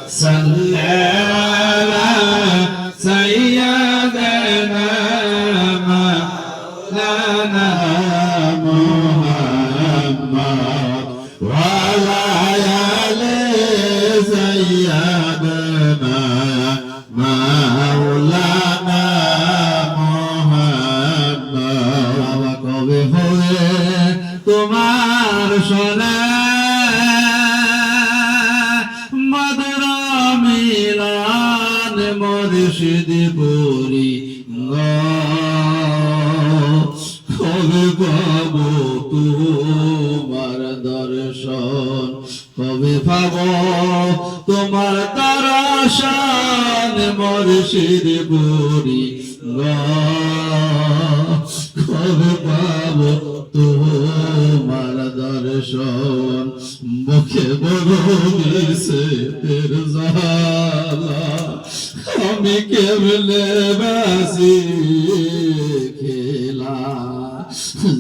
صلى على سيدنا مولانا محمد وعلى آل سيدنا مولانا محمد কবে হবে তোমার সোনা মধুর মিলন মুর্শিদ পুরি কবে পাবো তোমার দর্শন কবে পাবো তোমার দর্শন মুর্শিদ পুরি কবে পাবো তোমার দর্শন মুখে বলিছে তের জালা আমি কেবলে বাসি খেলা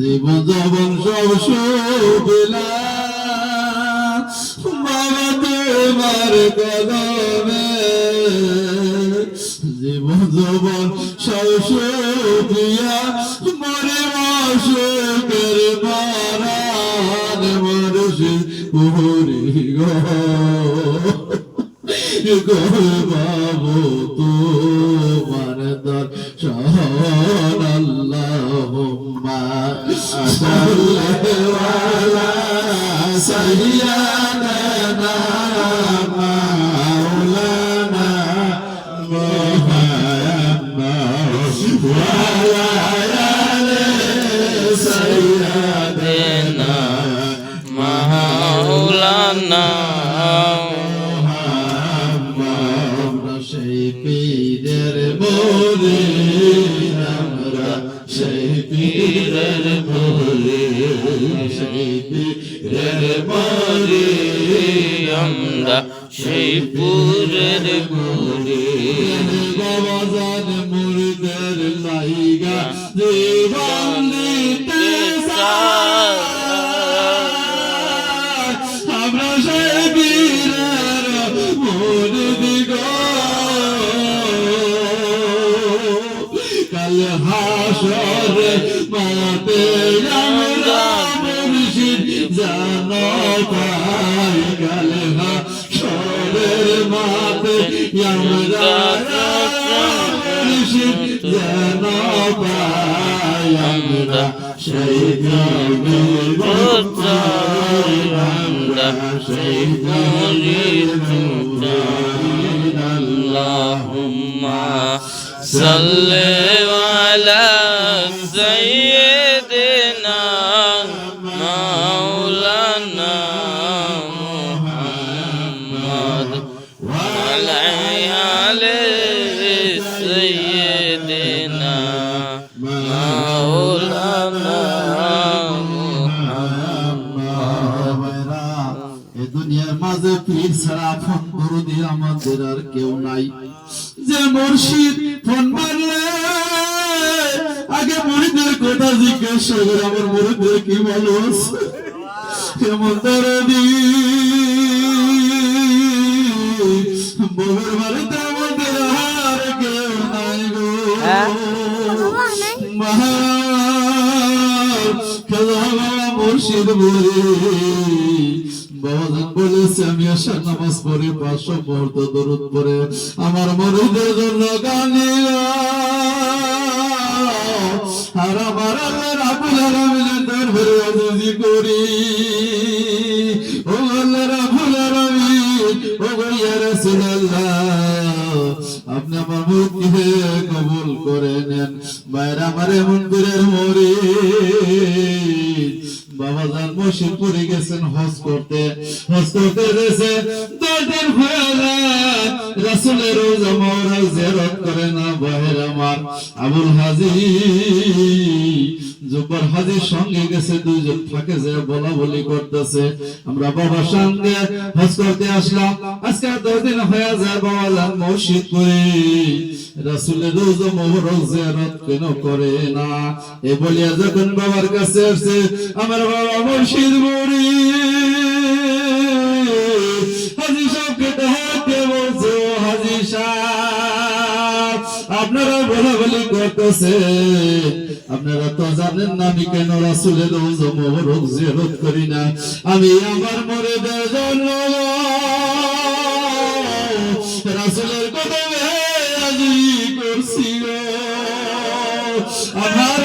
জীবন যবন সব শুবিলা বাবা তোমার কদমে জীবন যবন সব শুবিয়া মরে মাসুকের মারান মুর্শিদ পুরি গো বাবু তোমার দর্শন আল্লাহুম্মা সাল্লি আলা সাইয়্যিদিনা মাওলানা মুহাম্মদ ওয়া আলা আলি সাইয়্যিদিনা মাওলানা সেই পীরের মুরিদ আমরা সেই পীরের মুরিদ সেই পীরের মুরিদ আমরা সেই পীরের মুরিদ বাবা জান মুরিদের লাইগা জীবন দিতে চাই আমরা সেই পীরের মুরিদ কাল হাসরে মাতে আমরা মুর্শিদ জানো পাই কাল হাসরের মাতে আমরা মুর্শিদ জানো পাই আমরা সেই মুরিদ আমরা সেই মুরিদ আল্লাহুম্মা সাল্লি আলা সাইয়্যিদিনা মাওলানা মুহাম্মদ ওয়া আলা আলি সাইয়্যিদিনা মাওলানা মুহাম্মদ এই দুনিয়ার মাঝে পীর ছাড়া আপন দরদি আমাদের আর কেউ নাই যে মুর্শিদ ফোন মারলে আগে মুরিদের কথা জিজ্ঞাসা করে আমার মুরিদের কি বলো কেমন দরদি বউর বাড়িতে আমাদের আর কেউ নাই গো মুর্শিদ বলে বাবাজান বলেছে আমি আশা নামাজ পড়ে 500 মুহূর্ত দরুদ পড়ে আমার মুরিদের জন্য গানি আর আমার আল্লাহ রাব্বুল আলামিনের দরবারে আরজি করি ও আল্লাহ রাব্বুল আলামিন ও ইয়া রাসূলুল্লাহ আপনি আমার মুরিদকে কবুল করে নেন বাইরে আমার এমন পীরের মুরিদ বাবাজান মুর্শিদ পড়ে গেছেন হজ করতে গেছে 10 দিন হয়ে যায় রাসূলের রওজা মোবারক জিয়ারত করে না ভাইয়ের আমার আবুল হাজি জব্বার হাজির সঙ্গে গেছে দুইজন ফাঁকে যায় বলা বলি করতেছে আমরা বাবার সঙ্গে হজ করতে আসলাম আজকে 10 দিন হয়ে যায় বাবাজান মুর্শিদ পড়ে রাসূলের রওজা মোবারক জিয়ারত কেন করে না এই বলিয়া যখন বাবার কাছে আসছে আমার বাবা মুর্শিদ মুরিদ হাজী সাহেবকে ডাকতে করতেছে। আপনারা তো জানেন না আমি কেন রাসূলের রওজা মোবারক জিয়ারত করি না। আমি আমার মুরিদের জন্য রাসূলের কদমে আজি করছি গো। আমার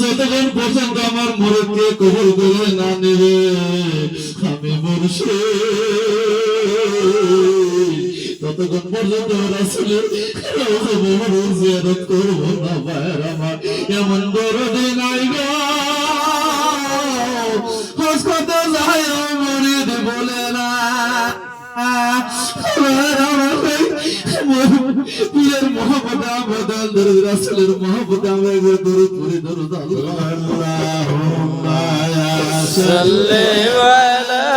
যতক্ষণ পর্যন্ত আমার মুরিদকে কবুল করে না নেবে আমি মুর্শিদ ততক্ষণ পর্যন্ত রাসূলের রওজা মোবারক জিয়ারত করব না। ভাইয়ের আমার এমন বড় দিন আইলো হজ করতে যাই মুরিদ বলে না পীরের মোহাম্মদ আহমদ দরুদ রাসূলের মোহাম্মদ আমরা একবার দরুদ পড়ি। দরুদ আল্লাহুম্মা সাল্লি আলা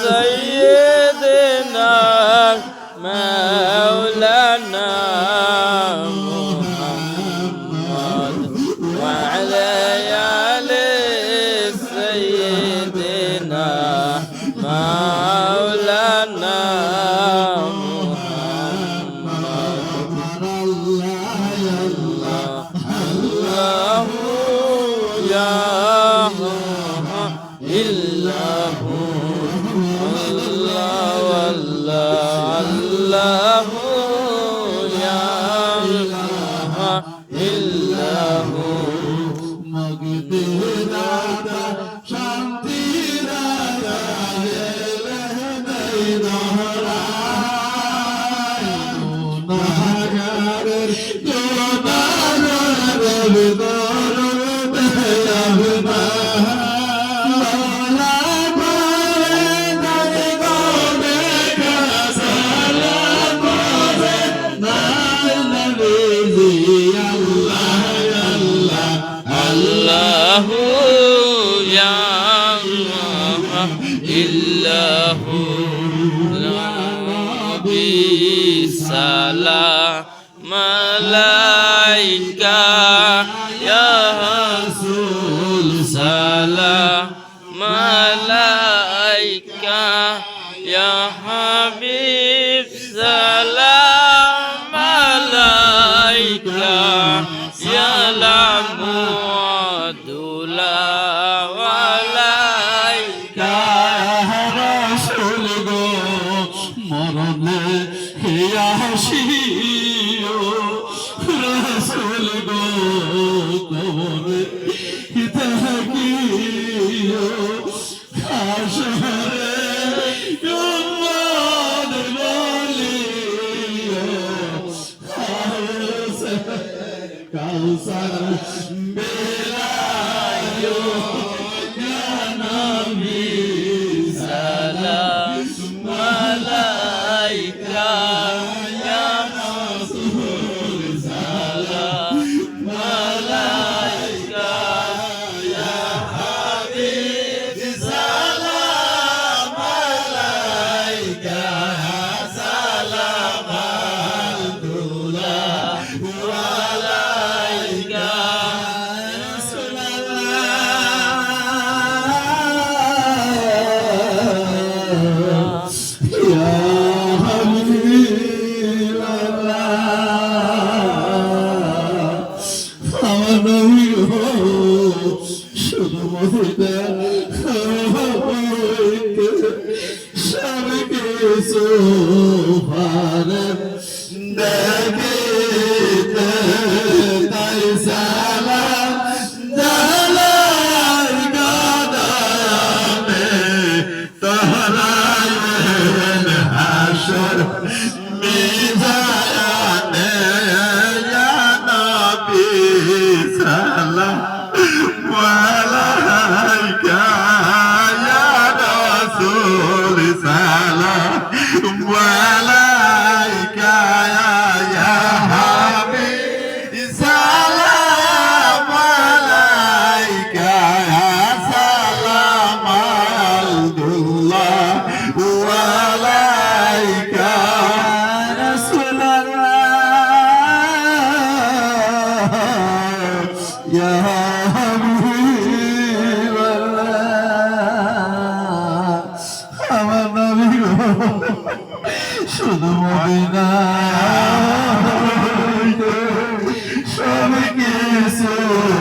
সাইয়্যিদিনা মাওলানা মুহাম্মদ ওয়া আলা আলি সাইয়্যিদিনা মাওলানা malaika ya rasul salam malaika ya habib salam malaika ya lamudula walaika রাসূল গো মরণে হিয়া হাসিও রাসূল গো কবরে থাকিও হাসরে উম্মত বলিও কাউসার বেলায়ো ইয়া নবী সালাম মালাইকা ইয়া রাসূল সালাম মালাইকা ইয়া হাবিব সালাম মালাইকা সালাম আলদুল্লাহ ওয়ালাইকা শুধু মহিলা স্বামীকে সোফারে দেখিতে তাই সালাম জালাল গাদামে তাহরায়েন হাসর মিজানে ইয়া নবী সালাম মালাইকা ইয়া রাসূল সালাম মালাইকা ইয়া হাবিব সালাম মালাইকা সালাম আলদুল্লাহ ওয়ালাইকা রাসূলুল্লাহ ইয়া শুধু মদিনা